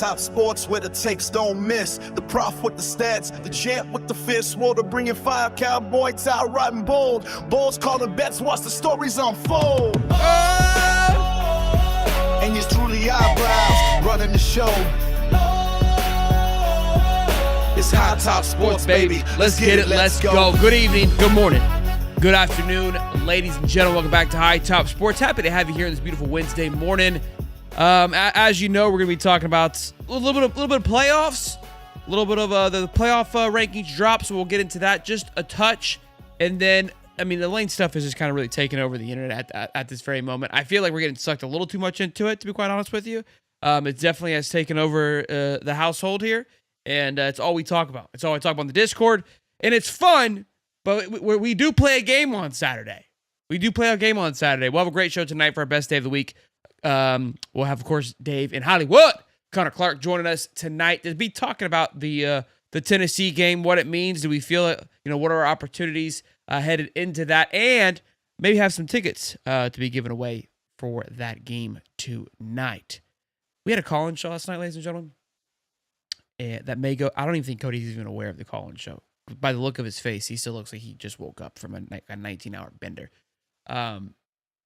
Top sports where the takes don't miss. The prof with the stats, the champ with the fist. Water bringing fire, cowboy, tie riding bold. Bulls calling bets, watch the stories unfold. And it's truly eyebrows running the show. It's High Top Sports, baby. Let's get it, let's go. Good evening, good morning, good afternoon, ladies and gentlemen. Welcome back to High Top Sports. Happy to have you here on this beautiful Wednesday morning. As you know, we're going to be talking about a little bit of playoffs, a little bit of the playoff rankings drop, so we'll get into that just a touch. And then, I mean, the Lane stuff is just kind of really taking over the internet at this very moment. I feel like we're getting sucked a little too much into it, to be quite honest with you. It definitely has taken over the household here, and it's all we talk about. It's all I talk about on the Discord, and it's fun, but we do play a game on Saturday. We'll have a great show tonight for our best day of the week. We'll have, of course, Dave in Hollywood, Connor Clark joining us tonight to be talking about the Tennessee game, what it means. Do we feel it? What are our opportunities headed into that, and maybe have some tickets to be given away for that game tonight. We had a call-in show last night, ladies and gentlemen, and that may go. I don't even think Cody's even aware of the call-in show. By the look of his face, he still looks like he just woke up from a 19-hour bender.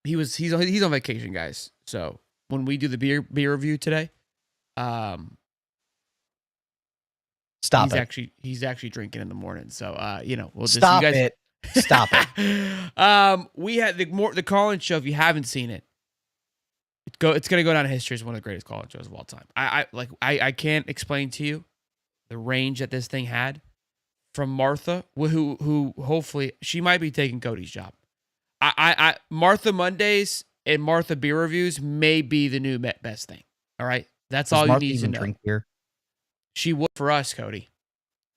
He's on vacation, guys. So when we do the beer review today, he's actually drinking in the morning. So we'll just Stop it. We had the call-in show. If you haven't seen it, it's gonna go down in history as one of the greatest call-in shows of all time. I can't explain to you the range that this thing had from Martha, who hopefully she might be taking Cody's job. Martha Mondays and Martha beer reviews may be the new best thing. All right, that's all you need to know. Drink beer? She would for us, Cody.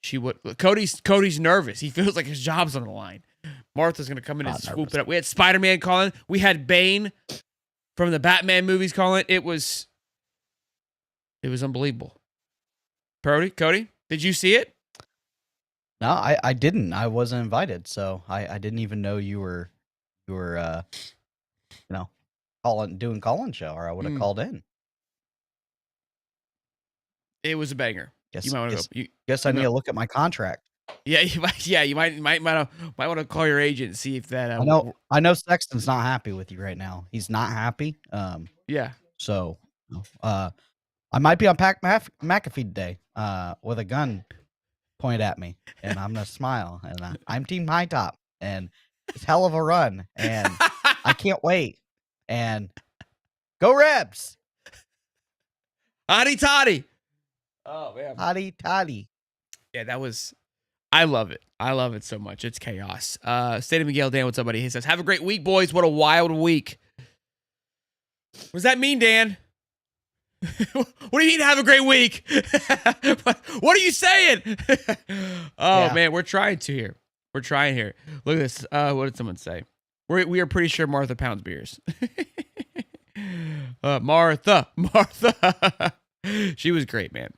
She would. Cody's nervous. He feels like his job's on the line. Martha's gonna come in and swoop it up. We had Spider-Man calling. We had Bane from the Batman movies calling. It was unbelievable. Cody, did you see it? No, I didn't. I wasn't invited, so I didn't even know you were doing call-in show, or I would have called in. It was a banger. Guess I need to look at my contract. Yeah, you might want to call your agent and see if that. I know Sexton's not happy with you right now. He's not happy. Yeah. So, I might be on McAfee today, with a gun pointed at me, and I'm gonna smile, and I'm Team High Top, and it's hell of a run, and I can't wait. And go Rebs! Hotty toddy. Oh man. Hotty toddy. Yeah, I love it. I love it so much. It's chaos. State of Miguel, Dan, what's up, buddy? He says, have a great week, boys. What a wild week. What does that mean, Dan? What do you mean have a great week? What are you saying? Man, we're trying here. Look at this. What did someone say? We are pretty sure Martha pounds beers. Martha. She was great, man.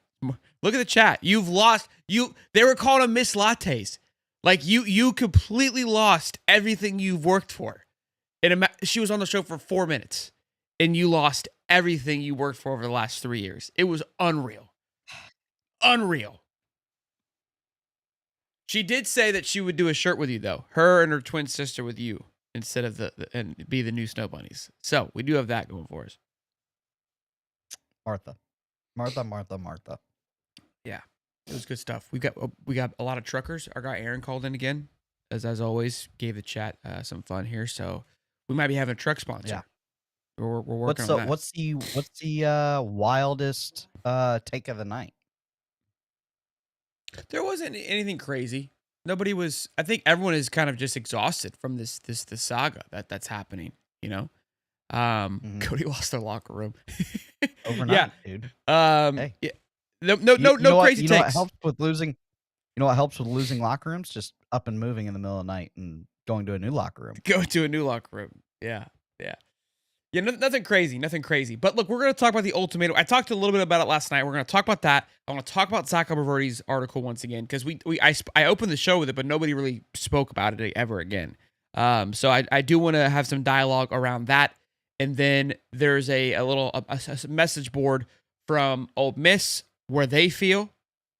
Look at the chat. You've lost. They were calling them Miss Lattes. Like you completely lost everything you've worked for. And she was on the show for 4 minutes, and you lost everything you worked for over the last 3 years. It was unreal. She did say that she would do a shirt with you, though. Her and her twin sister with you instead of and be the new Snow Bunnies. So we do have that going for us. Martha. Yeah, it was good stuff. We got a lot of truckers. Our guy Aaron called in again, as always. Gave the chat some fun here. So we might be having a truck sponsor. Yeah, we're working on that. What's the wildest take of the night? There wasn't anything crazy. Nobody was. I think everyone is kind of just exhausted from this saga that's happening. Cody lost their locker room overnight, dude. Hey. Yeah. No crazy takes. What helps with losing? You know what helps with losing locker rooms? Just up and moving in the middle of the night and going to a new locker room. Go to a new locker room. Yeah. Nothing crazy. But look, we're going to talk about the ultimatum. I talked a little bit about it last night. We're going to talk about that. I want to talk about Zach Aberverdi's article once again, because I opened the show with it, but nobody really spoke about it ever again. So I do want to have some dialogue around that. And then there's a little message board from Ole Miss where they feel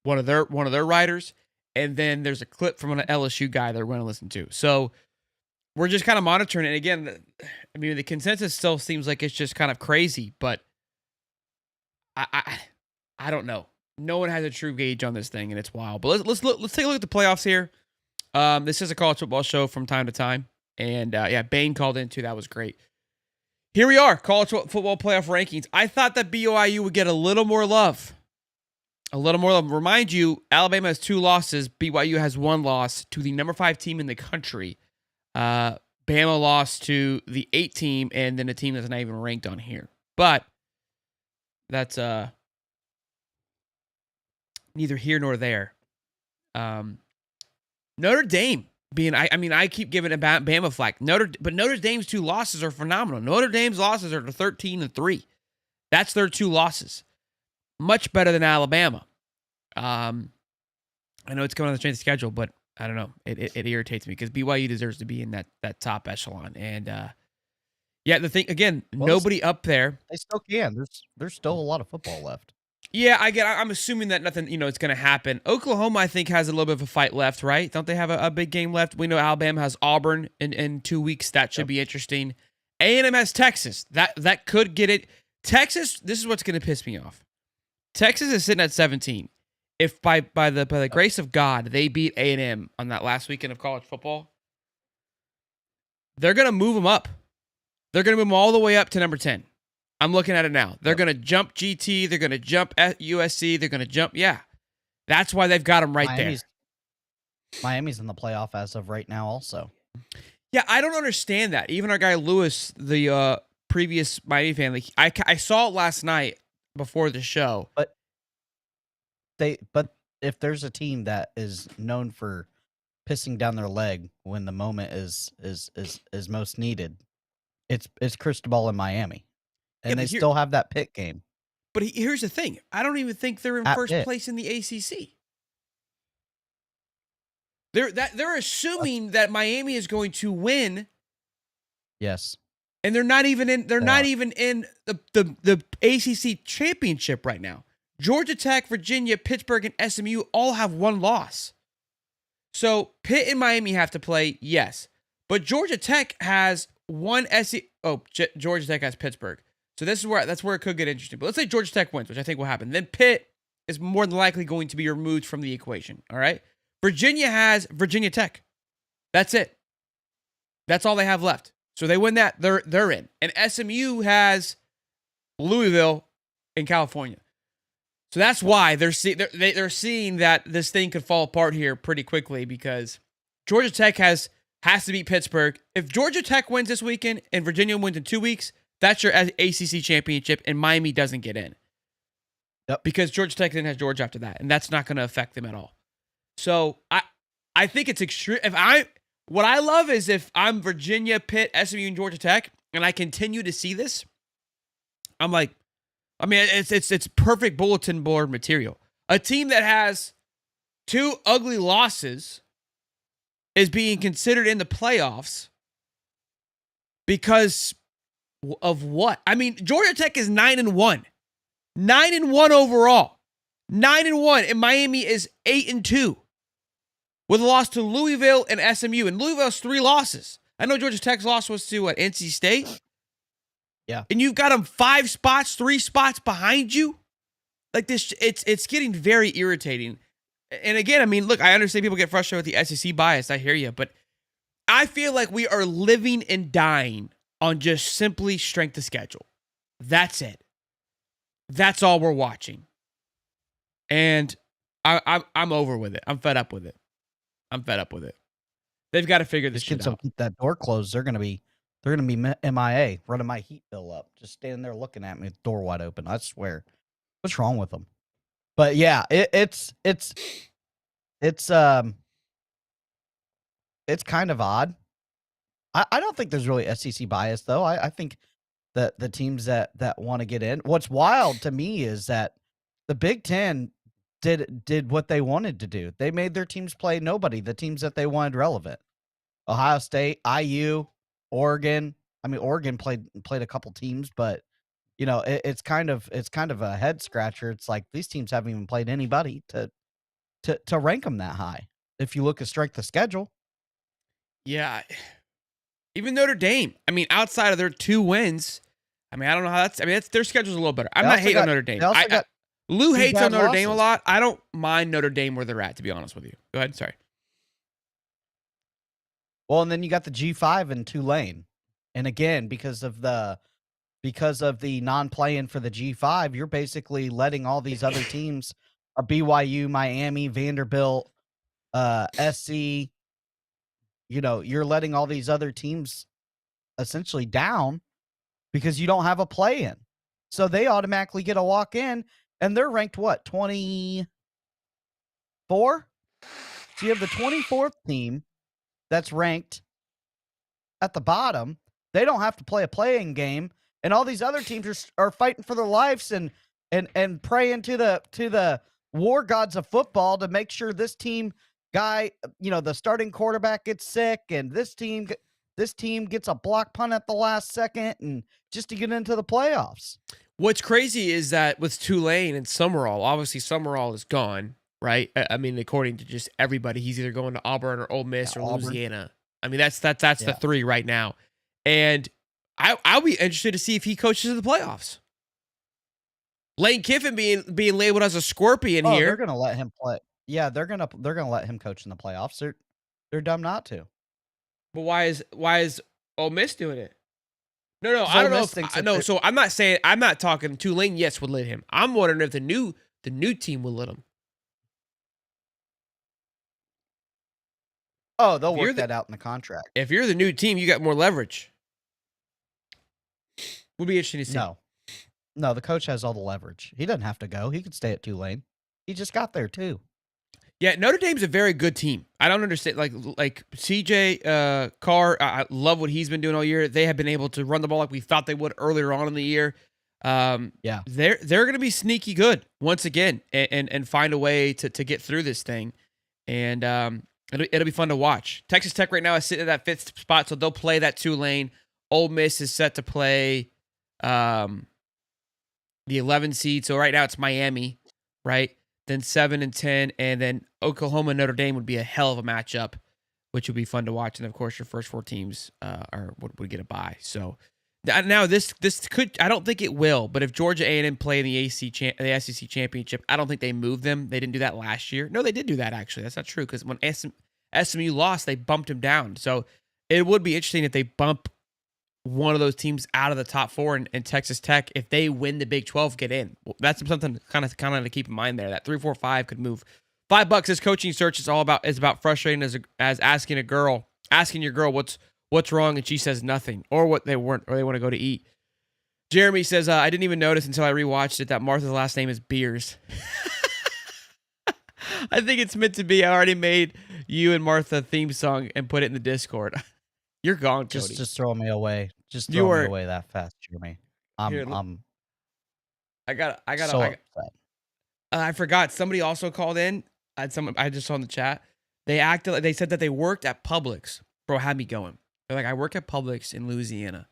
one of their writers, and then there's a clip from an LSU guy that we're going to listen to. So we're just kind of monitoring it. Again, I mean, the consensus still seems like it's just kind of crazy, but I don't know. No one has a true gauge on this thing, and it's wild. But let's take a look at the playoffs here. This is a college football show from time to time, and yeah, Bane called in too. That was great. Here we are, college football playoff rankings. I thought that BYU would get a little more love. A little more love. Remind you, Alabama has 2 losses. BYU has 1 loss to the number 5 team in the country. Bama lost to the 8 team, and then a team that's not even ranked on here. But that's neither here nor there. Notre Dame being, I mean, I keep giving Bama flack. But Notre Dame's 2 losses are phenomenal. Notre Dame's losses are 13-3. That's their 2 losses. Much better than Alabama. I know it's coming on the strength of schedule, but I don't know. It irritates me because BYU deserves to be in that top echelon. And yeah, the thing again, nobody up there. They still can. There's still a lot of football left. Yeah, I'm assuming that nothing, it's going to happen. Oklahoma, I think, has a little bit of a fight left, right? Don't they have a big game left? We know Alabama has Auburn in 2 weeks. That should be interesting. A&M has Texas. That could get it. Texas, this is what's going to piss me off. Texas is sitting at 17. If by the grace of God they beat A&M on that last weekend of college football, they're going to move them up. They're going to move them all the way up to number 10. I'm looking at it now. They're going to jump GT. They're going to jump at USC. They're going to jump. Yeah. That's why they've got them right there. Miami's in the playoff as of right now also. Yeah, I don't understand that. Even our guy Lewis, the previous Miami fan, like, I saw it last night before the show. But if there's a team that is known for pissing down their leg when the moment is most needed, it's Cristobal in Miami. And they still have that Pitt game. But here's the thing. I don't even think they're in first place in the ACC. They're assuming that Miami is going to win. Yes. And they're not even in the ACC championship right now. Georgia Tech, Virginia, Pittsburgh, and SMU all have 1 loss. So Pitt and Miami have to play, yes. But Georgia Tech has 1 SEC. Oh, Georgia Tech has Pittsburgh. So that's where it could get interesting. But let's say Georgia Tech wins, which I think will happen. Then Pitt is more than likely going to be removed from the equation. All right. Virginia has Virginia Tech. That's it. That's all they have left. So they win that, they're in. And SMU has Louisville in California. So that's why they're seeing that this thing could fall apart here pretty quickly because Georgia Tech has to beat Pittsburgh. If Georgia Tech wins this weekend and Virginia wins in 2 weeks, that's your ACC championship, and Miami doesn't get in. Yep. Because Georgia Tech then has Georgia after that, and that's not going to affect them at all. So I think it's extreme. What I love is if I'm Virginia, Pitt, SMU, and Georgia Tech, and I continue to see this, I'm like, I mean, it's perfect bulletin board material. A team that has 2 ugly losses is being considered in the playoffs because of what? I mean, Georgia Tech is 9-1. 9-1 overall. 9-1. And Miami is 8-2. With a loss to Louisville and SMU. And Louisville has 3 losses. I know Georgia Tech's loss was to NC State. Yeah. And you've got them 5 spots, 3 spots behind you. Like this, it's getting very irritating. And again, I mean, look, I understand people get frustrated with the SEC bias. I hear you. But I feel like we are living and dying on just simply strength of schedule. That's it. That's all we're watching. And I'm over with it. I'm fed up with it. They've got to figure this shit out. Keep that door closed. They're gonna be MIA, running my heat bill up, just standing there looking at me with the door wide open. I swear, what's wrong with them? But yeah, it's kind of odd. I don't think there's really SEC bias though. I think that the teams that want to get in. What's wild to me is that the Big Ten did what they wanted to do. They made their teams play nobody, the teams that they wanted relevant. Ohio State, IU, Oregon. I mean, Oregon played a couple teams, but it's kind of a head scratcher. It's like these teams haven't even played anybody to rank them that high. If you look at strength of schedule, Yeah. Even Notre Dame. I mean, outside of their 2 wins, I mean, I don't know how that's their schedule's a little better. I'm They not also hating on got- Notre Dame. they also got Lou 2 hates on bad Notre Dame a losses. lot. I don't mind Notre Dame where they're at, to be honest with you. Go ahead. Sorry. Well, and then you got the G5 in Tulane, and again because of the non-playing for the G5, you're basically letting all these other teams, BYU, Miami, Vanderbilt, SC. You're letting all these other teams essentially down because you don't have a play-in, so they automatically get a walk-in, and they're ranked what, 24? So you have the 24th team that's ranked at the bottom. They don't have to play a playing game, and all these other teams are fighting for their lives and praying to the war gods of football to make sure this team guy, the starting quarterback gets sick, and this team gets a block punt at the last second, and just to get into the playoffs. What's crazy is that with Tulane and Summerall, obviously Summerall is gone, right? I mean, according to just everybody, he's either going to Auburn or Ole Miss or Auburn. Louisiana. I mean, that's the 3 right now. And I'll be interested to see if he coaches in the playoffs. Lane Kiffin being labeled as a scorpion here. They're gonna let him play. Yeah, they're gonna let him coach in the playoffs. They're dumb not to. But why is Ole Miss doing it? No, I Ole don't know. Miss thinks No, so I'm not talking Tulane. Yes, would let him. I'm wondering if the new team will let him. Oh, they'll work that out in the contract. If you're the new team, you got more leverage. Would be interesting to see. No, the coach has all the leverage. He doesn't have to go. He could stay at Tulane. He just got there too. Yeah, Notre Dame's a very good team. I don't understand. Like CJ Carr, I love what he's been doing all year. They have been able to run the ball like we thought they would earlier on in the year. Yeah, they're going to be sneaky good once again and find a way to get through this thing. And it'll be fun to watch. Texas Tech right now is sitting at that 5th spot, so they'll play that Tulane. Ole Miss is set to play the 11 seed. So right now it's Miami, right? Then 7 and 10, and then Oklahoma and Notre Dame would be a hell of a matchup, which would be fun to watch. And of course, your first 4 teams would get a bye. So now this could, I don't think it will, but if Georgia A&M play in the SEC championship, I don't think they moved them. They didn't do that last year. No, they did do that actually. That's not true because when SMU lost, they bumped them down. So it would be interesting if they bump one of those teams out of the top 4 and Texas Tech, if they win the Big 12, get in. Well, that's something kind of to keep in mind there. That 3-4-5 could move. $5. This coaching search is about frustrating as asking your girl what's wrong and she says nothing or they want to go to eat. Jeremy says I didn't even notice until I rewatched it that Martha's last name is Beers. I think it's meant to be. I already made you and Martha theme song and put it in the Discord. You're gone, Cody. just throw me away. Just throw me away that fast, Jeremy. I'm I got so upset. I forgot. Somebody also called in. I just saw in the chat. They said that they worked at Publix. Bro, had me going. They're like, I work at Publix in Louisiana.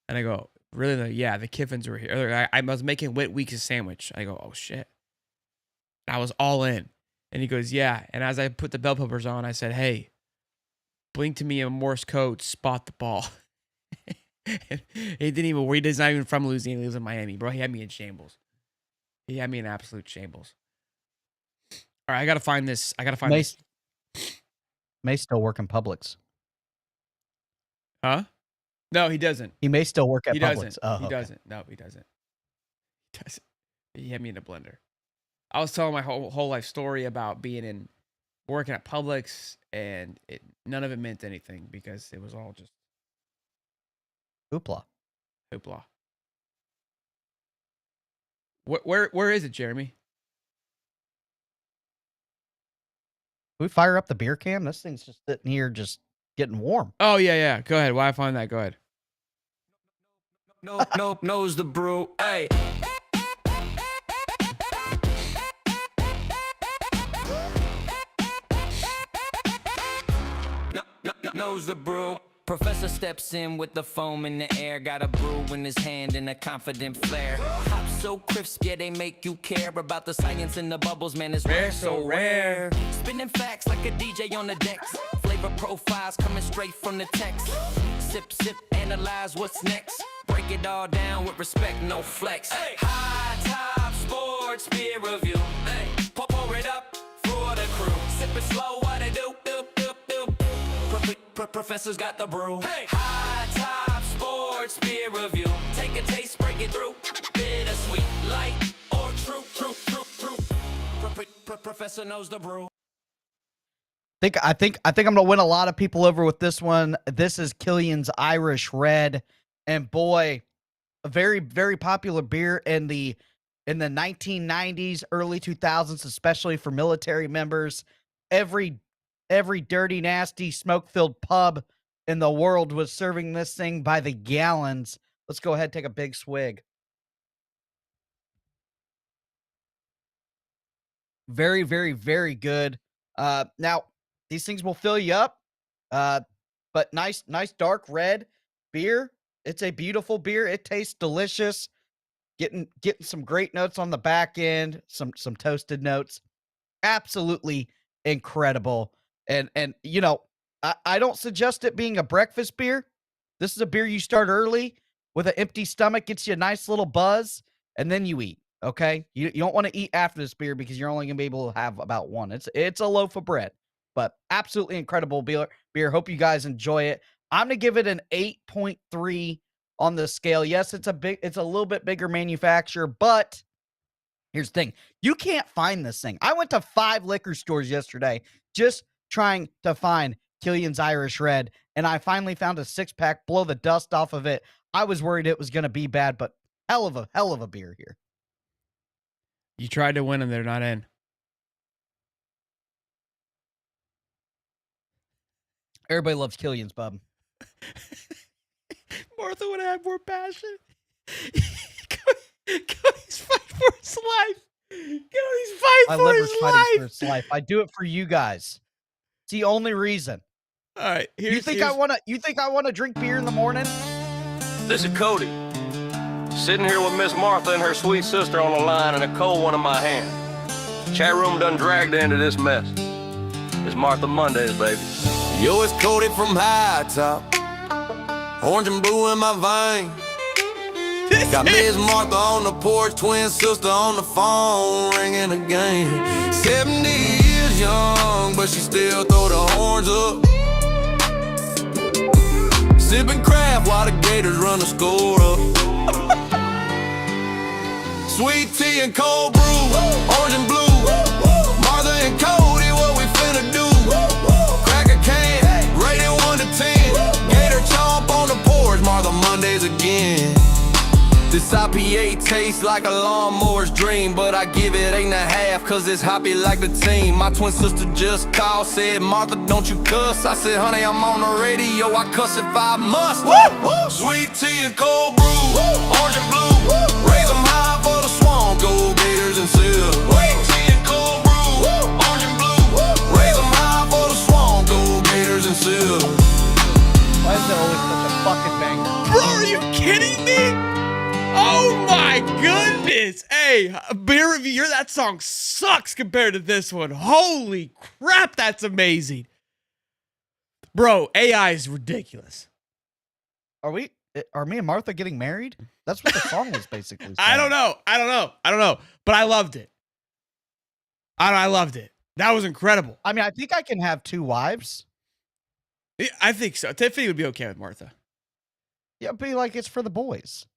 And I go, really? They're like, yeah, the Kiffins were here. Like, I was making Wit Weeks' sandwich. I go, oh shit. I was all in. And he goes, yeah. And as I put the bell peppers on, I said, hey, blink to me in Morse code, spot the ball. He didn't even worry. He's not even from Louisiana. He lives in Miami, bro. He had me in shambles. He had me in absolute shambles. All right, I gotta find this. May still work in Publix. Huh? No, he doesn't. He may still work at He Publix. doesn't. Oh, He okay. doesn't. No, he doesn't. He doesn't. He had me in a blender. I was telling my whole life story about working at Publix, and none of it meant anything because it was all just Hoopla. hoopla. Where is it, Jeremy? Can we fire up the beer can? This thing's just sitting here, just getting warm. Oh yeah. Go ahead. Why I find that? Go ahead. Nope, knows the brew. Hey. Knows the brew. Professor steps in with the foam in the air, got a brew in his hand and a confident flair. Hops so crisp, yeah, they make you care about the science in the bubbles, man, it's rare, so rare. Spinning facts like a DJ on the decks. Flavor profiles coming straight from the text. Sip, sip, analyze what's next. Break it all down with respect, no flex. Hey. High top sports beer review. Hey. Pour it up for the crew. Sip it slow, what it do, do, do, do. Professor's got the brew. Hey. High top sports beer review. Take a taste, break it through. Bittersweet, light or true, true, true, true. Professor knows the brew. I think I'm gonna win a lot of people over with this one. This is Killian's Irish Red, and boy, a very, very popular beer in the 1990s, early 2000s, especially for military members. Every dirty, nasty, smoke-filled pub in the world was serving this thing by the gallons. Let's go ahead and take a big swig. Very, very, very good. Now, these things will fill you up, but nice dark red beer. It's a beautiful beer. It tastes delicious. Getting some great notes on the back end, some toasted notes. Absolutely incredible. And you know, I don't suggest it being a breakfast beer. This is a beer you start early with an empty stomach, gets you a nice little buzz, and then you eat. Okay, you don't want to eat after this beer because you're only gonna be able to have about one. It's a loaf of bread, but absolutely incredible beer. Hope you guys enjoy it. I'm gonna give it an 8.3 on the scale. Yes, it's a little bit bigger manufacturer, but here's the thing: you can't find this thing. I went to 5 liquor stores yesterday just trying to find Killian's Irish Red, and I finally found a 6-pack. Blow the dust off of it. I was worried it was gonna be bad, but hell of a beer here. You tried to win them, they're not in. Everybody loves Killian's, bub. Martha would have more passion. Cody's fighting for his life. Cody's fighting for his life. For his life. I do it for you guys. It's the only reason. All right. You think I want to drink beer in the morning? This is Cody. Sitting here with Miss Martha and her sweet sister on the line and a cold one in my hand. Chat room done dragged her into this mess. It's Martha Mondays, baby. Yo, it's Cody from High Top. Orange and blue in my vein. Got Miss Martha on the porch, twin sister on the phone, ringing again. 70 years young, but she still throw the horns up. Sipping craft while the Gators run the score up. Sweet tea and cold brew, orange and blue. Martha and Cody, what we finna do? Crack a can, rated 1 to 10. Gator chomp on the porch, Martha Mondays again. This IPA tastes like a lawnmower's dream, but I give it 8.5 cause it's hoppy like the team. My twin sister just called, said, Martha, don't you cuss. I said, honey, I'm on the radio, I cuss if I must. Sweet tea and cold brew, orange and blue. Raise them high for the swamp, go Gators and Seal. Sweet tea and cold brew, orange and blue. Raise them high for the swamp, go Gators and Seal. Why is there always such a fucking banger? Bro, are you kidding me? Oh my goodness. Hey, beer review, that song sucks compared to this one. Holy crap, that's amazing. Bro, AI is ridiculous. Are me and Martha getting married? That's what the song was basically saying. I don't know. But I loved it. I loved it. That was incredible. I mean, I think I can have 2 wives. Yeah, I think so. Tiffany would be okay with Martha. Yeah, be like it's for the boys.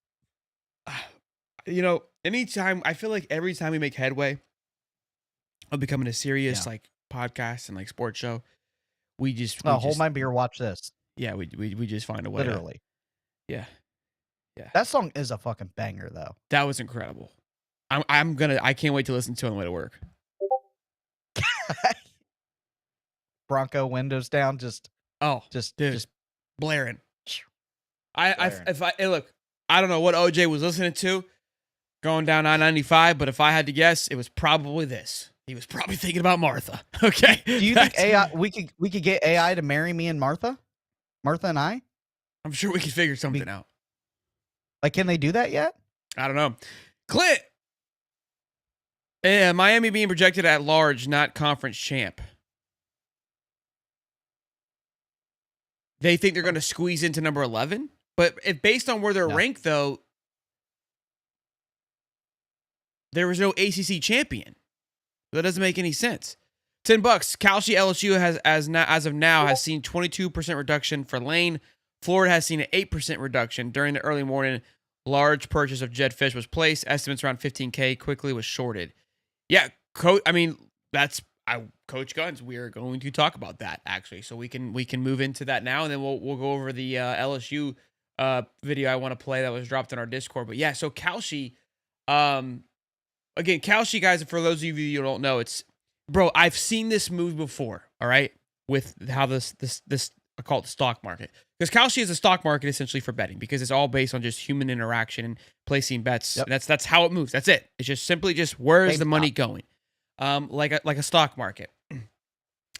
You know, anytime, I feel like every time we make headway of becoming a serious like podcast and like sports show, we just hold my beer, watch this. Yeah, we just find a way. Literally. Yeah. That song is a fucking banger though. That was incredible. I can't wait to listen to it on the way to work. Bronco windows down, just blaring. Look, I don't know what OJ was listening to going down I-95, but if I had to guess, it was probably this. He was probably thinking about Martha. Okay. Do you think AI we could get AI to marry me and Martha? Martha and I? I'm sure we can figure something out. Like, can they do that yet? I don't know. Clint. Yeah, Miami being projected at large, not conference champ. They think they're going to squeeze into number 11? But if based on where they're ranked, though, there was no ACC champion. That doesn't make any sense. $10. Calci LSU has as of now has seen 22% reduction for Lane. Florida has seen an 8% reduction during the early morning. Large purchase of Jed Fish was placed. Estimates around $15K. Quickly was shorted. Yeah, Coach. I mean, that's Coach Guns. We are going to talk about that actually, so we can move into that now, and then we'll go over the LSU video I want to play that was dropped in our Discord. But yeah, so Calci, again, Calci guys. For those of you who don't know, bro. I've seen this move before. All right, with how this I call it the stock market, because Kalshi is a stock market essentially for betting, because it's all based on just human interaction and placing bets. Yep. That's how it moves. That's it. It's just simply just where is the money going, like a stock market.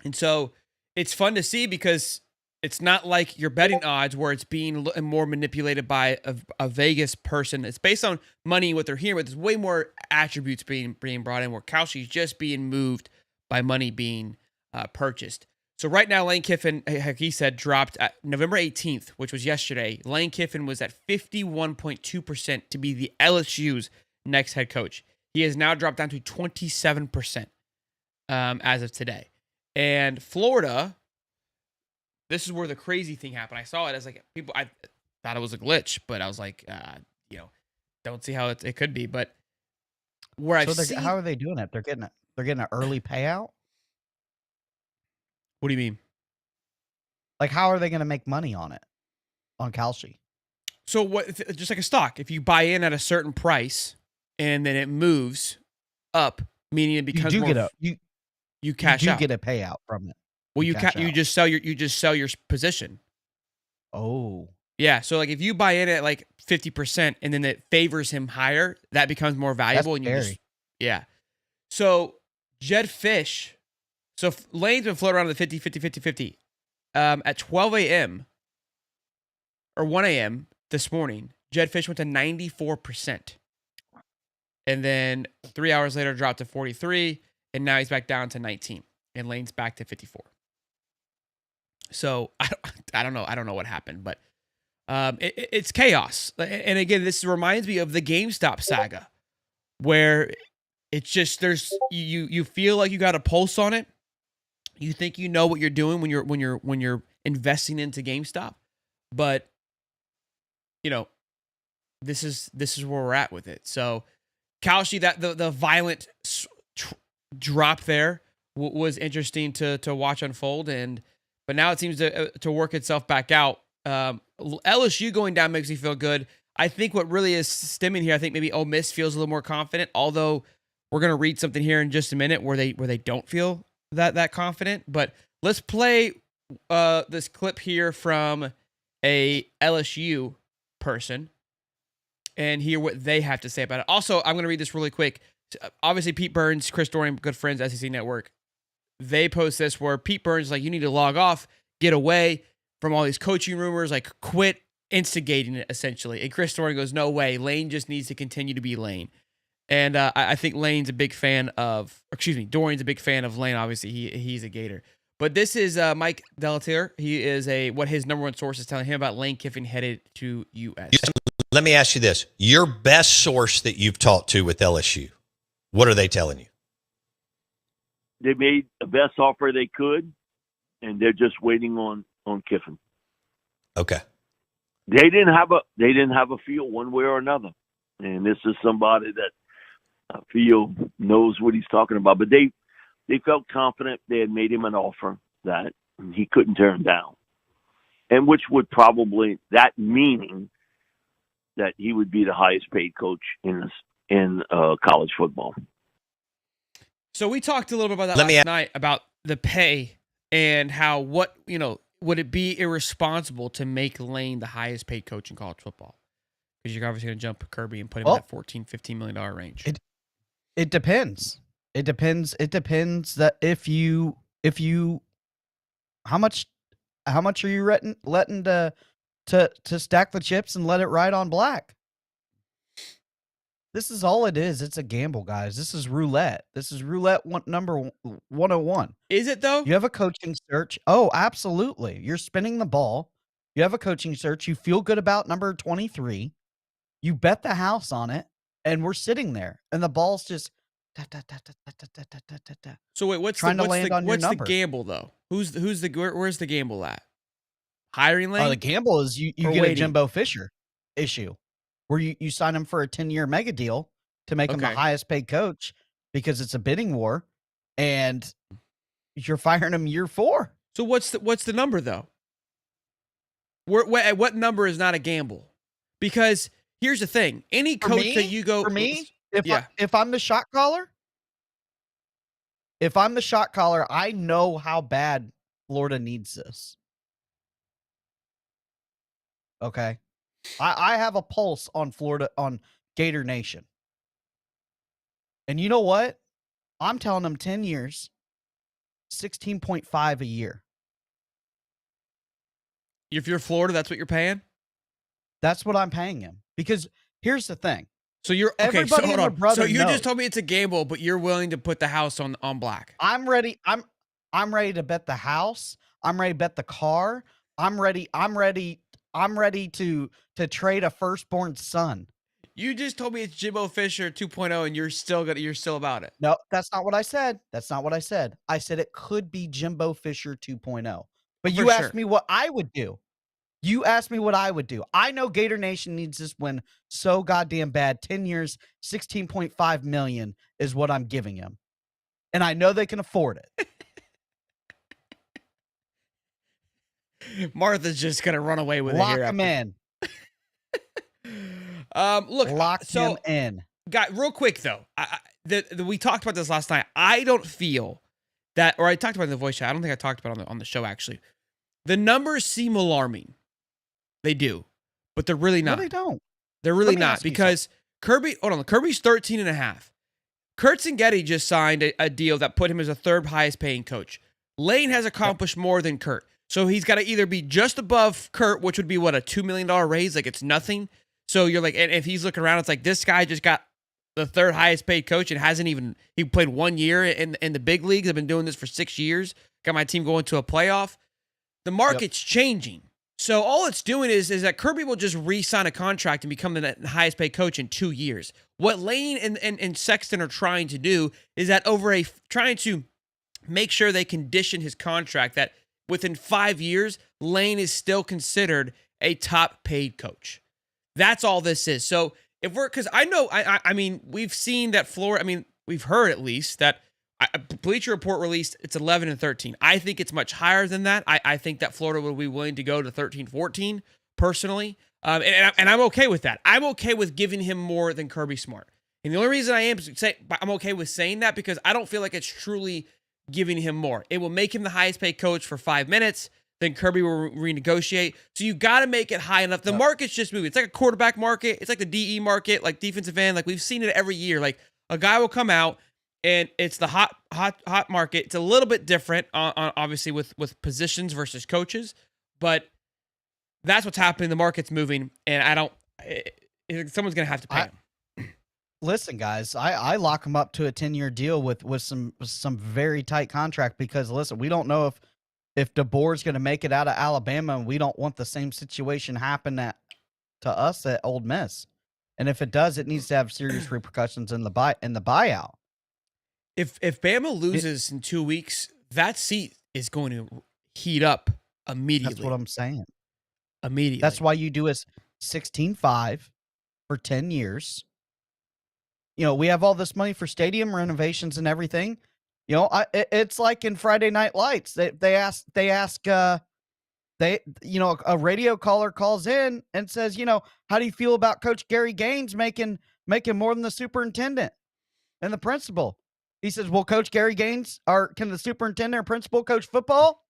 And so it's fun to see, because it's not like your betting odds where it's being more manipulated by a Vegas person. It's based on money, what they're hearing, but there's way more attributes being brought in, where Kalshi is just being moved by money being purchased. So right now, Lane Kiffin, like he said, dropped at November 18th, which was yesterday. Lane Kiffin was at 51.2% to be the LSU's next head coach. He has now dropped down to 27% as of today. And Florida, this is where the crazy thing happened. I saw it as like I thought it was a glitch, but I was like, don't see how it could be. But How are they doing it? They're getting an early payout. What do you mean? Like, how are they going to make money on it, on Kalshi? So just like a stock, if you buy in at a certain price and then it moves up, meaning it becomes you cash out. You get a payout from it. Well, you just sell your position. Oh. Yeah, so like if you buy in at like 50% and then it favors him higher, that becomes more valuable. That's yeah. So Jed Fish, so Lane's been floating around the 50. At 12 a.m. or 1 a.m. this morning, Jed Fish went to 94%. And then 3 hours later dropped to 43, and now he's back down to 19. And Lane's back to 54. So I don't know. I don't know what happened, but it's chaos. And again, this reminds me of the GameStop saga, where it's just you feel like you got a pulse on it. You think you know what you're doing when you're investing into GameStop, but this is where we're at with it. So Kalshi, that the violent drop there was interesting to watch unfold, but now it seems to work itself back out. LSU going down makes me feel good. I think what really is stemming here, I think maybe Ole Miss feels a little more confident, although we're going to read something here in just a minute where they don't feel that confident. But let's play this clip here from a LSU person and hear what they have to say about it. Also, I'm going to read this really quick. Obviously, Pete Burns, Chris Dorian, good friends, SEC Network, they post this where Pete Burns is like, you need to log off, get away from all these coaching rumors, like quit instigating it, essentially. And Chris Dorian goes, no way. Lane just needs to continue to be Lane. And I think Dorian's a big fan of Lane. Obviously, he's a Gator. But this is Mike Delatier. He is what his number one source is telling him about Lane Kiffin headed to US. Let me ask you this. Your best source that you've talked to with LSU, what are they telling you? They made the best offer they could, and they're just waiting on Kiffin. Okay. They didn't have a feel one way or another, and this is somebody that I feel knows what he's talking about. But they felt confident they had made him an offer that he couldn't turn down, and which would probably meaning that he would be the highest paid coach in college football. So we talked a little bit about that last night, about the pay and how would it be irresponsible to make Lane the highest paid coach in college football? Because you're obviously going to jump Kirby and put him in that $14-15 million range. It depends. It depends that if you how much How much are you letting to stack the chips and let it ride on black? This is all it is. It's a gamble, guys. This is roulette. This is roulette number 101. Is it though? You have a coaching search. Oh, absolutely. You're spinning the ball. You have a coaching search. You feel good about number 23. You bet the house on it, and we're sitting there, and the ball's just So wait, what's trying to land on your what's the number. gamble though? Where's the gamble at? Hiring Lane? The gamble is you Or get waiting? a Jimbo Fisher issue where you sign him for a 10-year mega deal to make him the Okay. highest paid coach because it's a bidding war, and you're firing him year 4. So what's the number though? At what number is not a gamble? Because here's the thing: any For coach me- that you go for me, yeah. if I'm the shot caller, I know how bad Florida needs this. Okay. I have a pulse on Florida, on Gator Nation. And you know what? I'm telling them 10 years, 16.5 a year. If you're Florida, that's what you're paying. That's what I'm paying him. Because here's the thing. So you're okay. So Everybody hold and their on. brother So you knows. just told me it's a gamble, but you're willing to put the house on black. I'm ready. I'm ready to bet the house. I'm ready to bet the car. I'm ready to trade a firstborn son. You just told me it's Jimbo Fisher 2.0, and you're still about it. No, that's not what I said. That's not what I said. I said it could be Jimbo Fisher 2.0. But you For asked sure. me what I would do. You asked me what I would do. I know Gator Nation needs this win so goddamn bad. 10 years, $16.5 million is what I'm giving him. And I know they can afford it. Martha's just gonna run away with Lock it here. him in. Look, Lock so him in. guy, real quick though, we talked about this last night. I don't feel that, or I talked about it in the voice chat. I don't think I talked about it on the show actually. The numbers seem alarming. They do, but they're really No, not. they don't. They're really Let me not ask you because Kirby. Hold on, Kirby's 13.5. Kurtz just signed a deal that put him as a third highest paying coach. Lane has accomplished more than Kurt. So he's got to either be just above Kurt, which would be what, a $2 million raise? Like it's nothing. So you're like, and if he's looking around, it's like this guy just got the third highest paid coach and he played 1 year in the big leagues. I've been doing this for 6 years. Got my team going to a playoff. The market's changing. So all it's doing is that Kirby will just re-sign a contract and become the highest paid coach in 2 years. What Lane and Sexton are trying to do is that trying to make sure they condition his contract that within 5 years, Lane is still considered a top paid coach. That's all this is. So because I know, I mean, we've seen that Florida, I mean, we've heard at least that Bleacher Report released it's 11 and 13. I think it's much higher than that. I think that Florida would be willing to go to 13, 14 personally. And I'm okay with that. I'm okay with giving him more than Kirby Smart. And the only reason I'm okay with saying that because I don't feel like it's truly giving him more. It will make him the highest paid coach for 5 minutes. Then Kirby will renegotiate. So you got to make it high enough. The market's just moving. It's like a quarterback market. It's like the DE market, like defensive end. Like we've seen it every year. Like a guy will come out and it's the hot market. It's a little bit different, obviously with positions versus coaches, but that's what's happening. The market's moving, and someone's gonna have to pay him. Listen, guys, I lock him up to a 10-year deal with some very tight contract because listen, we don't know if DeBoer's going to make it out of Alabama, and we don't want the same situation happen to us at Ole Miss. And if it does, it needs to have serious repercussions in the buyout. If Bama loses in 2 weeks, that seat is going to heat up immediately. That's what I'm saying. Immediately. That's why you do a 16-5 for 10 years. You know, we have all this money for stadium renovations and everything. You know, it's like in Friday Night Lights. They ask, a radio caller calls in and says, how do you feel about Coach Gary Gaines making more than the superintendent and the principal? He says, well, Coach Gary Gaines, can the superintendent or principal coach football?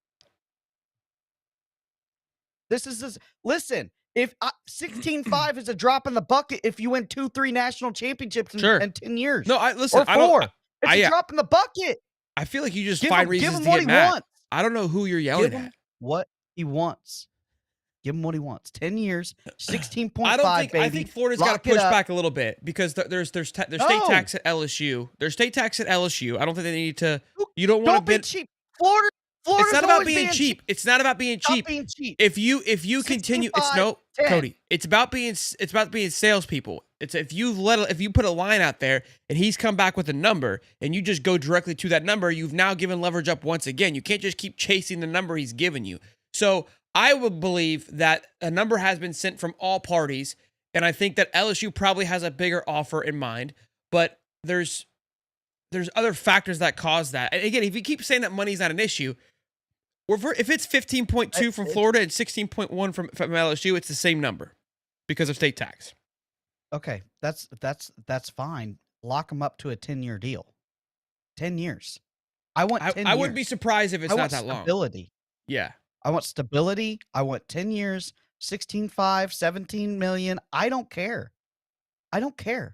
Listen, if 16-5 is a drop in the bucket if you win 2-3 national championships in 10 years. No, listen, or 4. It's a yeah. drop in the bucket. I feel like you just Give find him reasons to what get he mad. wants. I don't know who you're yelling at. What he wants. Give him what he wants. 10 years, 16.5, I don't think. baby. I think Florida's got Lock to it push up. back a little bit because there's state No. tax at LSU. There's state tax at LSU. I don't think they need to. You don't want Don't to be bid. cheap. Florida's It's not about always being cheap. It's not about being Stop cheap. being cheap. If you continue, it's 65, 10. Cody. It's about being salespeople. It's if you put a line out there and he's come back with a number and you just go directly to that number, you've now given leverage up once again. You can't just keep chasing the number he's given you. So I would believe that a number has been sent from all parties, and I think that LSU probably has a bigger offer in mind. But there's other factors that cause that. And again, if you keep saying that money's not an issue. If it's 15.2 from Florida and 16.1 from LSU, it's the same number because of state tax. Okay, that's fine. Lock him up to a 10-year deal. 10 years. I want 10 years. I wouldn't be surprised if it's not that long. Stability. Yeah. I want stability. I want 10 years, 16.5, 17 million. I don't care. I don't care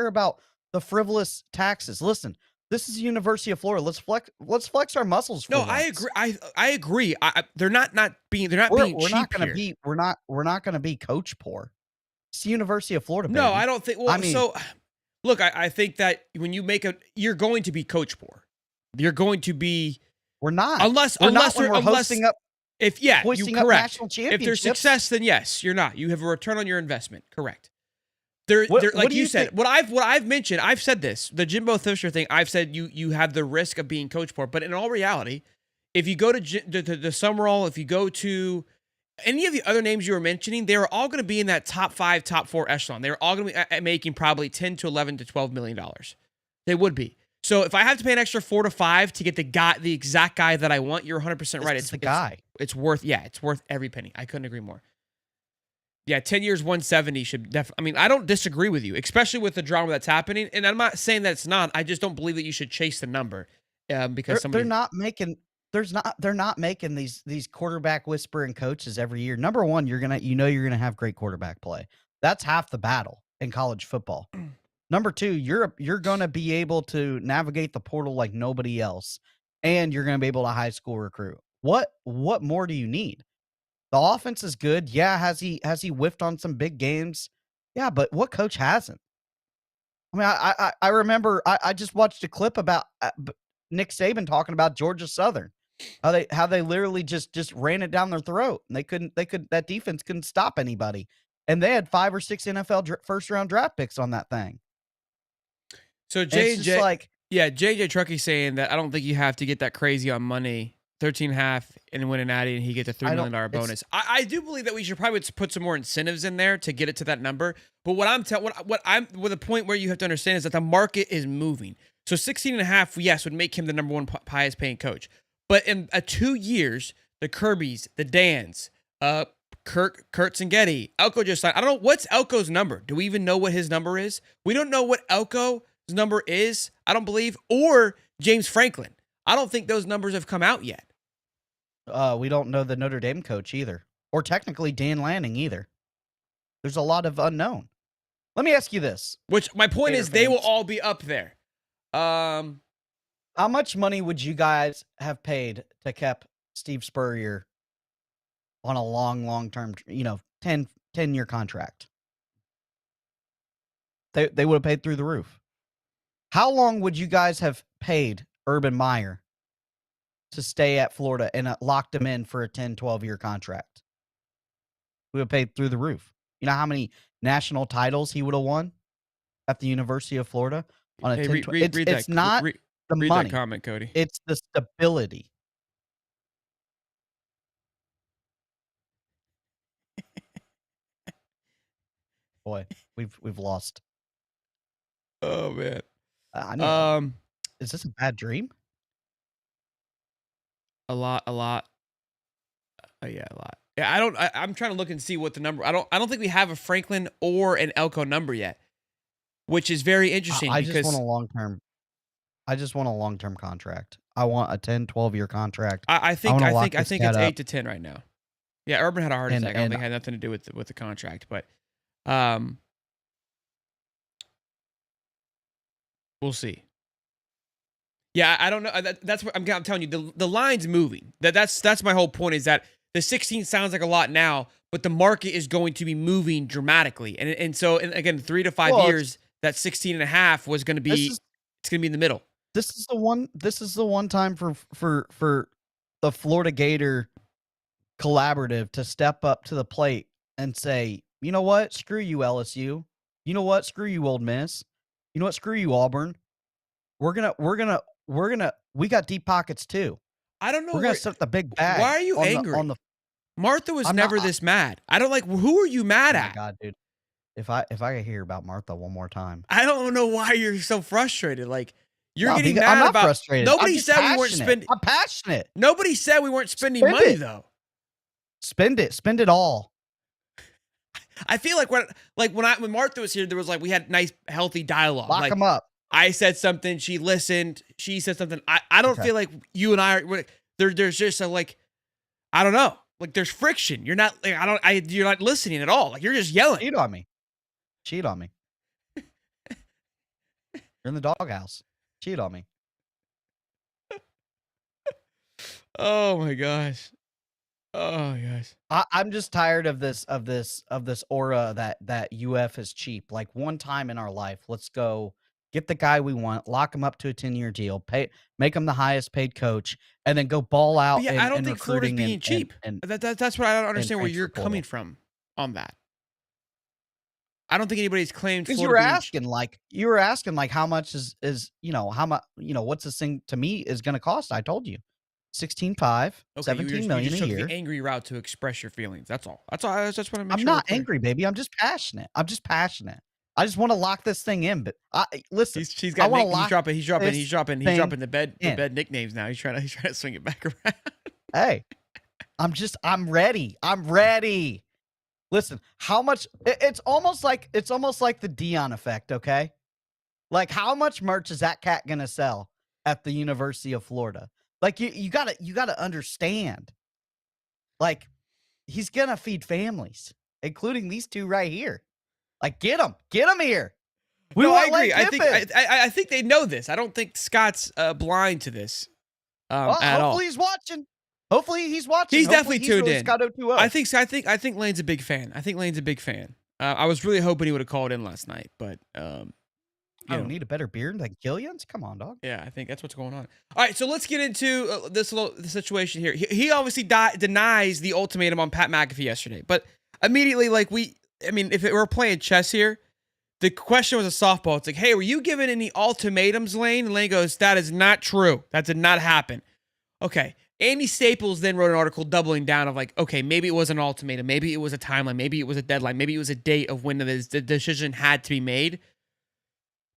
about the frivolous taxes. Listen, this is the University of Florida. Let's flex our muscles. For No, once. I agree. I agree. They're not being cheap here. We're not gonna be coach poor. It's the University of Florida. No, baby. I don't think. Well, I mean, so look, I think that when you you're going to be coach poor. You're going to be. We're not. Unless we're hosting up. If you hoisting up correct. national If championships. there's success, then yes, you're not. You have a return on your investment. Correct. What Like do you you said, think- what I've mentioned, I've said this, the Jimbo Fisher thing. I've said you have the risk of being coach poor, but in all reality, if you go to Summerall, if you go to any of the other names you were mentioning, they were all going to be in that top 5, top 4 echelon. They were all going to be making probably $10 to $11 to $12 million. They would be. So if I have to pay an extra 4 to 5 to get the exact guy that I want, you're 100% right. It's the guy. It's worth every penny. I couldn't agree more. Yeah, 10 years, 170 should definitely. I mean, I don't disagree with you, especially with the drama that's happening. And I'm not saying that it's not. I just don't believe that you should chase the number because They're not making. They're not making these quarterback whispering coaches every year. Number one, you're gonna have great quarterback play. That's half the battle in college football. Number two, you're gonna be able to navigate the portal like nobody else, and you're gonna be able to high school recruit. What more do you need? The offense is good. Yeah, has he whiffed on some big games? Yeah, but what coach hasn't? I mean, I remember I just watched a clip about Nick Saban talking about Georgia Southern, how they literally just ran it down their throat, and that defense couldn't stop anybody, and they had 5 or 6 NFL first round draft picks on that thing. So JJ Truckee saying that I don't think you have to get that crazy on money. 13.5 and win an Addy, and he gets a $3 million bonus. I do believe that we should probably put some more incentives in there to get it to that number. But the point where you have to understand is that the market is moving. So 16.5, yes, would make him the number 1 highest paying coach. But in 2 years, the Kirbys, the Dans, Kurt Getty, Elko just signed. I don't know what's Elko's number. Do we even know what his number is? We don't know what Elko's number is. I don't believe, or James Franklin. I don't think those numbers have come out yet. We don't know the Notre Dame coach either, or technically Dan Lanning either. There's a lot of unknown. Let me ask you this. Which my point is, they will all be up there. How much money would you guys have paid to keep Steve Spurrier on a long-term, 10-year contract? They would have paid through the roof. How long would you guys have paid Urban Meyer to stay at Florida and locked him in for a 10, 12-year contract? We would have paid through the roof. You know how many national titles he would have won at the University of Florida on a 10, it's not the money. That comment, Cody. It's the stability. Boy, we've lost. Oh man. Is this a bad dream? A lot. Yeah, a lot. Yeah, I'm trying to look and see what the number. I don't think we have a Franklin or an Elko number yet, which is very interesting. I just want a long-term contract. I want a 10, 12-year contract. I think it's 8 to 10 right now. Yeah, Urban had a heart attack. I don't think it had nothing to do with the contract, but we'll see. Yeah, I don't know. That's what I'm telling you. The line's moving. That's my whole point. Is that the 16 sounds like a lot now, but the market is going to be moving dramatically. And so, again, 3 to 5 years, that 16 and a half was going to be, it's going to be in the middle. This is the one time for the Florida Gator collaborative to step up to the plate and say, you know what? Screw you, LSU. You know what? Screw you, Old Miss. You know what? Screw you, Auburn. We got deep pockets too. I don't know. We're gonna set the big bag. Why are you angry? Martha was never this mad. I don't like. Who are you mad at? Oh my God, dude. If I hear about Martha one more time, I don't know why you're so frustrated. Like you're getting mad I'm not about. frustrated. Nobody said we weren't spending. I'm passionate. Nobody said we weren't spending money though. Spend it all. I feel like when Martha was here, there was like we had nice, healthy dialogue. Lock them up. I said something, she listened. She said something. I don't feel like you and I are. There's just a like, I don't know. Like there's friction. You're not. Like, you're not listening at all. Like you're just yelling. Cheat on me. You're in the doghouse. Cheat on me. Oh my gosh. Oh yes. I'm just tired of this aura that UF is cheap. Like one time in our life, let's go get the guy we want, lock him up to a 10-year deal, make him the highest paid coach, and then go ball out. But yeah, I don't think Florida's being cheap. And that's what I don't understand where you're coming from on that. I don't think anybody's claimed because Florida you were asking like how much is how much what's this thing to me is going to cost? I told you, 16.5, 17 million a year. The angry route to express your feelings. That's all. That's all. I just want to make I'm not angry, baby. I'm just passionate. I just want to lock this thing in. But listen, he's dropping the bed nicknames now. He's trying to swing it back around. Hey, I'm ready. Listen, how much? It's almost like the Dion effect. Okay, like how much merch is that cat gonna sell at the University of Florida? Like you gotta understand. Like he's gonna feed families, including these two right here. Like get them here. I agree. I think they know this. I don't think Scott's blind to this at all. Hopefully he's watching. He's definitely tuned in. Scott 020. I think Lane's a big fan. I was really hoping he would have called in last night, but you don't need a better beard than Gillian's. Come on, dog. Yeah, I think that's what's going on. All right, so let's get into this little situation here. He obviously denies the ultimatum on Pat McAfee yesterday, but immediately, if it were playing chess here, the question was a softball. It's like, hey, were you given any ultimatums, Lane? And Lane goes, that is not true. That did not happen. Okay. Andy Staples then wrote an article doubling down of like, okay, maybe it was an ultimatum. Maybe it was a timeline. Maybe it was a deadline. Maybe it was a date of when the decision had to be made.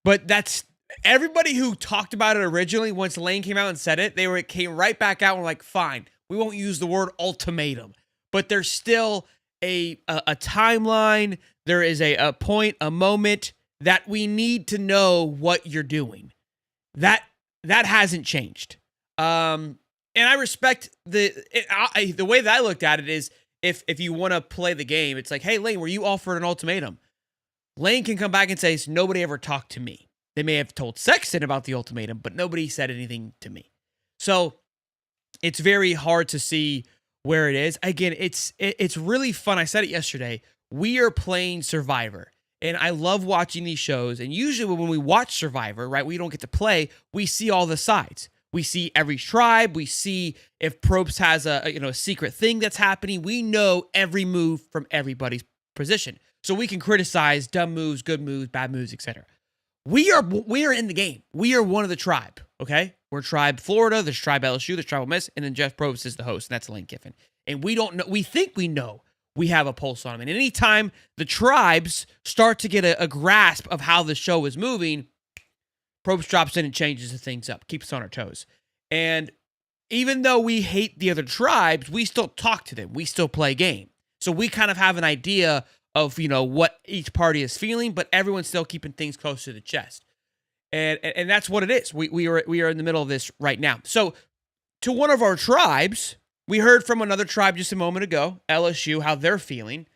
But that's everybody who talked about it originally, once Lane came out and said it, came right back out and were like, fine, we won't use the word ultimatum. But there's still a timeline. There is a point, a moment that we need to know what you're doing. That hasn't changed. And I respect the way that I looked at it is if you want to play the game, it's like, hey, Lane, were you offered an ultimatum? Lane can come back and say, nobody ever talked to me. They may have told Sexton about the ultimatum, but nobody said anything to me. So it's very hard to see where it is. Again, it's really fun. I said it yesterday. We are playing Survivor, and I love watching these shows. And usually when we watch Survivor, right, we don't get to play, we see all the sides. We see every tribe. We see if Probst has a secret thing that's happening. We know every move from everybody's position, so we can criticize dumb moves, good moves, bad moves, etc. We are in the game. We are one of the tribe. Okay, we're tribe Florida. There's tribe LSU. There's tribe Ole Miss, and then Jeff Probst is the host, and that's Lane Kiffin. And we don't know. We think we know. We have a pulse on them. And anytime the tribes start to get a grasp of how the show is moving, Probst drops in and changes the things up, keeps us on our toes. And even though we hate the other tribes, we still talk to them. We still play a game. So we kind of have an idea of, what each party is feeling, but everyone's still keeping things close to the chest. And that's what it is. We are in the middle of this right now. So to one of our tribes, we heard from another tribe just a moment ago, LSU, how they're feeling.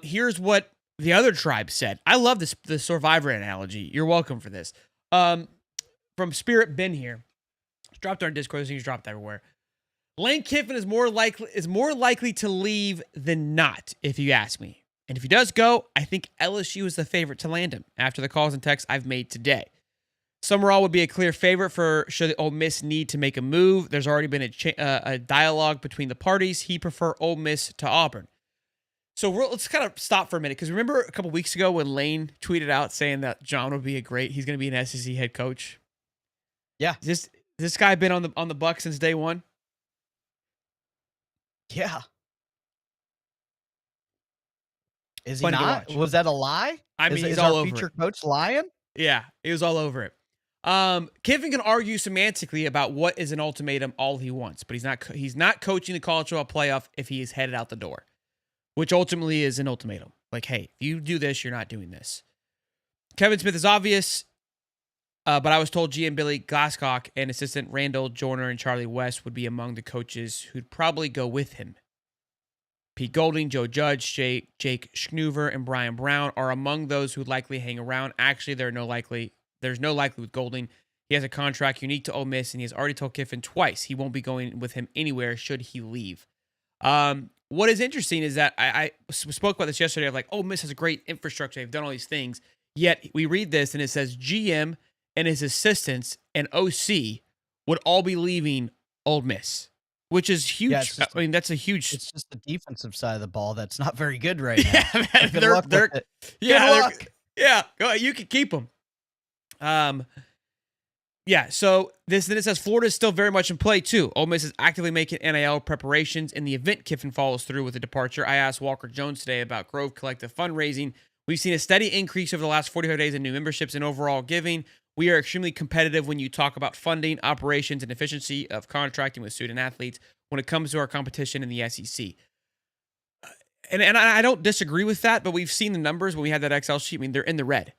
Here's what the other tribe said. I love the Survivor analogy. You're welcome for this. From Spirit Ben here. It's dropped on Discord. Things dropped everywhere. Lane Kiffin is more likely to leave than not, if you ask me. And if he does go, I think LSU is the favorite to land him after the calls and texts I've made today. Summerall would be a clear favorite for should Ole Miss need to make a move. There's already been a dialogue between the parties. He prefer Ole Miss to Auburn. So let's kind of stop for a minute, because remember a couple weeks ago when Lane tweeted out saying that John would be he's going to be an SEC head coach. Yeah. This guy been on the Buck since day one. Yeah. Is he Funny to not? watch. Was that a lie? I mean, he's is all our over future it. coach lying? Yeah, he was all over it. Kiffin can argue semantically about what is an ultimatum all he wants, but he's not coaching the college football playoff if he is headed out the door, which ultimately is an ultimatum. Like, hey, if you do this, you're not doing this. Kevin Smith is obvious, but I was told GM Billy Glasscock and assistant Randall Joyner and Charlie West would be among the coaches who'd probably go with him. Pete Golding, Joe Judge, Jake Schnuver, and Brian Brown are among those who likely hang around. Actually, there's no likely with Golding. He has a contract unique to Ole Miss, and he has already told Kiffin twice he won't be going with him anywhere should he leave. What is interesting is that I spoke about this yesterday of like, Ole Miss has a great infrastructure. They've done all these things. Yet we read this, and it says GM and his assistants and OC would all be leaving Ole Miss, which is huge. Yeah, I mean, that's a huge. It's just the defensive side of the ball that's not very good right now. Yeah, man, Good luck with it. yeah, Good luck. yeah. Go ahead, you can keep them. Yeah. So then it says Florida is still very much in play too. Ole Miss is actively making NIL preparations in the event Kiffin follows through with the departure. I asked Walker Jones today about Grove Collective fundraising. We've seen a steady increase over the last 45 days in new memberships and overall giving. We are extremely competitive when you talk about funding, operations, and efficiency of contracting with student athletes when it comes to our competition in the SEC. And I don't disagree with that, but we've seen the numbers when we had that Excel sheet. I mean, they're in the red.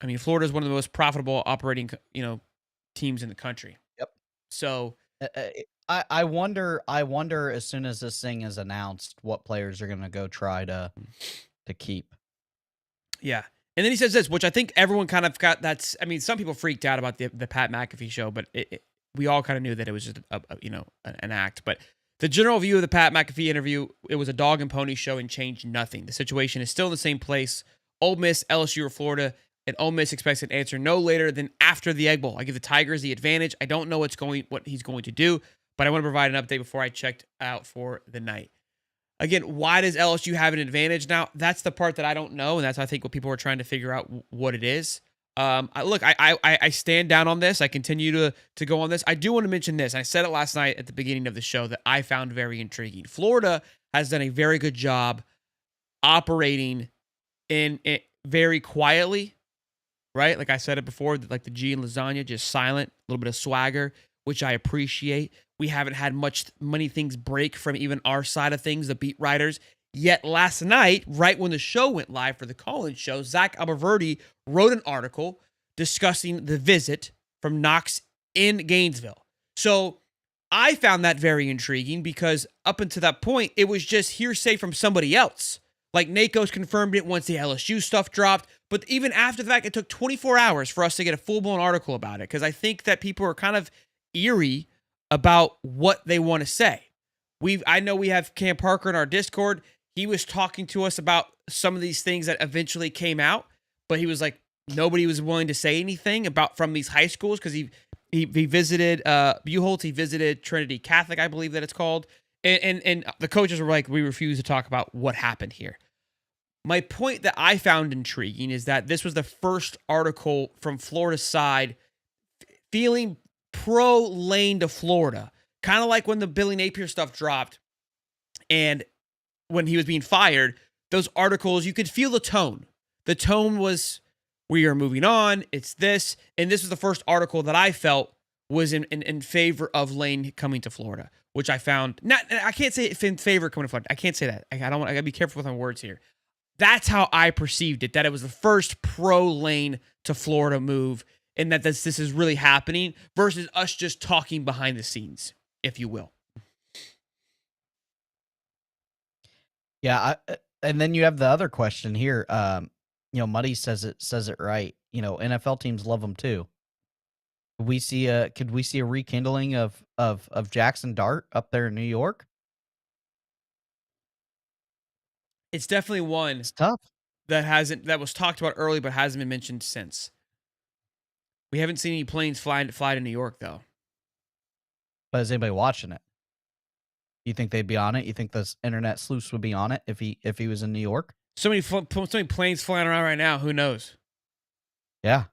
I mean, Florida is one of the most profitable operating, teams in the country. Yep. So I wonder as soon as this thing is announced, what players are going to go try to keep. yeah. And then he says this, which I think everyone kind of got. Some people freaked out about the Pat McAfee show, but we all kind of knew that it was just an act. But the general view of the Pat McAfee interview, it was a dog and pony show and changed nothing. The situation is still in the same place. Ole Miss, LSU, or Florida, and Ole Miss expects an answer no later than after the Egg Bowl. I give the Tigers the advantage. I don't know what he's going to do, but I want to provide an update before I checked out for the night. Again, why does LSU have an advantage now? That's the part that I don't know, and that's I think what people are trying to figure out what it is. I stand down on this. I continue to go on this. I do want to mention this. I said it last night at the beginning of the show that I found very intriguing. Florida has done a very good job operating in very quietly, right? Like I said it before, like the G in lasagna, just silent, a little bit of swagger, which I appreciate. We haven't had many things break from even our side of things, the beat writers. Yet last night, right when the show went live for the call-in show, Zach Aberverdi wrote an article discussing the visit from Knox in Gainesville. So I found that very intriguing because up until that point, it was just hearsay from somebody else. Like NACO's confirmed it once the LSU stuff dropped. But even after the fact, it took 24 hours for us to get a full-blown article about it because I think that people are kind of eerie about what they want to say. I know we have Cam Parker in our Discord. He was talking to us about some of these things that eventually came out, but he was like, nobody was willing to say anything about from these high schools because he visited Buchholz, he visited Trinity Catholic, I believe that it's called, and the coaches were like, we refuse to talk about what happened here. My point that I found intriguing is that this was the first article from Florida's side feeling pro-Lane to Florida, kind of like when the Billy Napier stuff dropped and when he was being fired, those articles, you could feel the tone. The tone was, we are moving on, it's this, and this was the first article that I felt was in favor of Lane coming to Florida, which I found, I can't say in favor of coming to Florida. I can't say that. I gotta be careful with my words here. That's how I perceived it, that it was the first pro-Lane to Florida move, and that this is really happening versus us just talking behind the scenes, if you will. Yeah, and then you have the other question here. Muddy says it right. NFL teams love them too. Could we see a rekindling of Jackson Dart up there in New York? It's definitely one It's tough. that was talked about early but hasn't been mentioned since. We haven't seen any planes fly to New York though. But is anybody watching it? You think they'd be on it? You think the internet sleuths would be on it if he was in New York? So many planes flying around right now. Who knows? Yeah.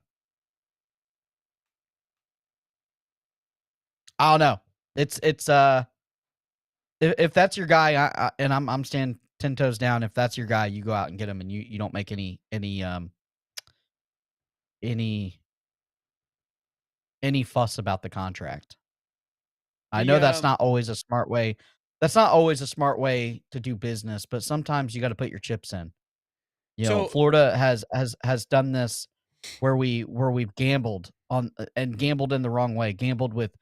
I don't know. It's if that's your guy, and I'm standing 10 toes down. If that's your guy, you go out and get him, and you don't make any fuss about the contract. I know that's not always a smart way. That's not always a smart way to do business, but sometimes you got to put your chips in. You know, So- Florida has done this where we've gambled on and gambled in the wrong way, gambled with,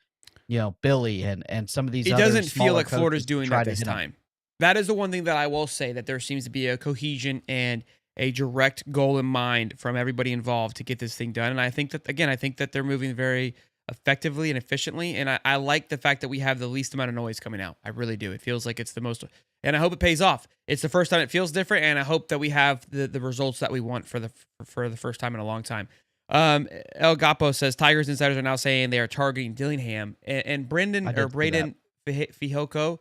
you know, Billy and some of these. It other doesn't feel smaller like Florida's coaches doing try that to this hit 'em. time. That is the one thing that I will say, that there seems to be a cohesion and a direct goal in mind from everybody involved to get this thing done. And I think that they're moving very effectively and efficiently. And I like the fact that we have the least amount of noise coming out. I really do. It feels like it's the most, and I hope it pays off. It's the first time it feels different, and I hope that we have the results that we want for the first time in a long time. El Gapo says Tigers insiders are now saying they are targeting Dillingham and Braden Fihoko,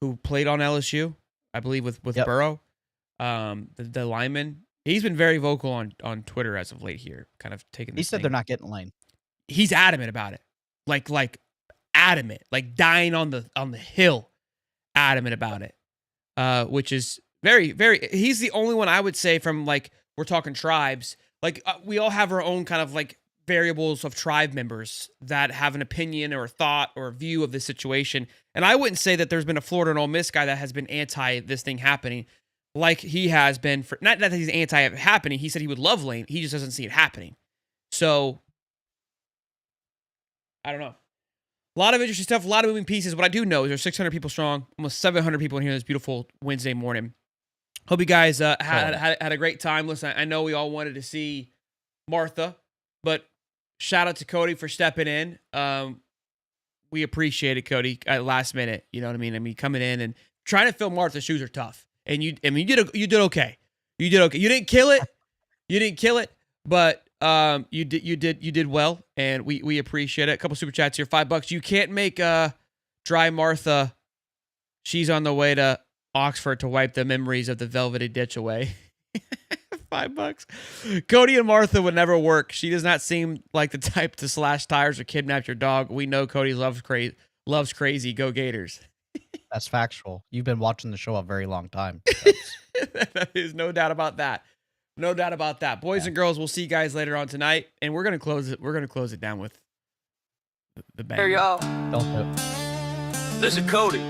who played on LSU, I believe with Yep. Burrow, the lineman. He's been very vocal on Twitter as of late here, kind of taking. He said they're not getting Lane. He's adamant about it, like adamant, like dying on the hill, adamant about it, which is very, very. He's the only one I would say from, like, we're talking tribes. Like, we all have our own kind of like variables of tribe members that have an opinion or a thought or a view of this situation. And I wouldn't say that there's been a Florida and Ole Miss guy that has been anti this thing happening, like he has been for, not that he's anti it happening. He said he would love Lane. He just doesn't see it happening. So I don't know. A lot of interesting stuff, a lot of moving pieces. What I do know is there's 600 people strong, almost 700 people in here this beautiful Wednesday morning. Hope you guys had a great time. Listen, I know we all wanted to see Martha, but shout out to Cody for stepping in. We appreciate it, Cody, at last minute. You know what I mean? I mean, coming in and trying to fill Martha's shoes are tough. And you did okay. You did okay. You didn't kill it. But you did well, and we appreciate it. A couple super chats here, $5. You can't make dry Martha. She's on the way to Oxford to wipe the memories of the velvety ditch away. $5. Cody and Martha would never work. She does not seem like the type to slash tires or kidnap your dog. We know Cody loves crazy. Go Gators. That's factual. You've been watching the show a very long time. There's no doubt about that. No doubt about that. Boys and girls, we'll see you guys later on tonight, and we're gonna close it. We're gonna close it down with the bang. Here, y'all. Don't do it. This is Cody.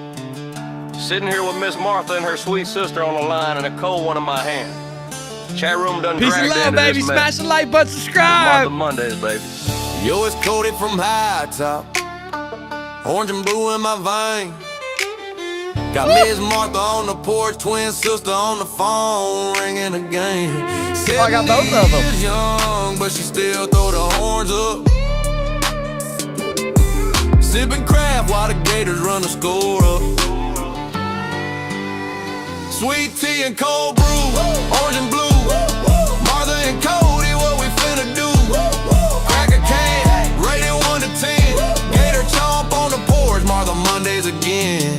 Sitting here with Miss Martha and her sweet sister on the line and a cold one in my hand. Chat room done Peace and dragged love, into baby. this Smash mess. the like button, subscribe. Martha Mondays, baby. Yo, it's Cody from High Top. Orange and blue in my vein. Got Miss Martha on the porch, twin sister on the phone, ringing again. I got both of them. Is young, but she still throw the horns up. Sipping craft while the Gators run the score up. Sweet tea and cold brew, orange and blue. Martha and Cody, what we finna do? Crack a can, rate it 1 to 10. Gator chomp on the porch, Martha Mondays again.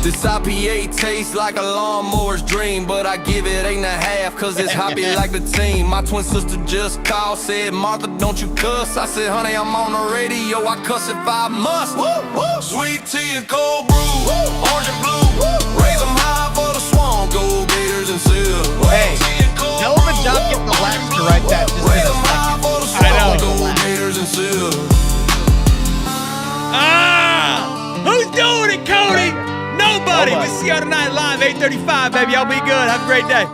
This IPA tastes like a lawnmower's dream, but I give it 8.5 cause it's hoppy like the team. My twin sister just called, said, Martha, don't you cuss? I said, honey, I'm on the radio, I cuss if I must. Sweet tea and cold brew, orange and blue. Raise them high for the Swan, go Gators and Silver. Hey, hell of a job getting the laps to write that. Just Raise in a them high second. for the I know. Swan, go Gators and Silver. Who's doing it, Cody? Nobody. We'll see you tonight live, 8:35, baby. Y'all be good. Have a great day.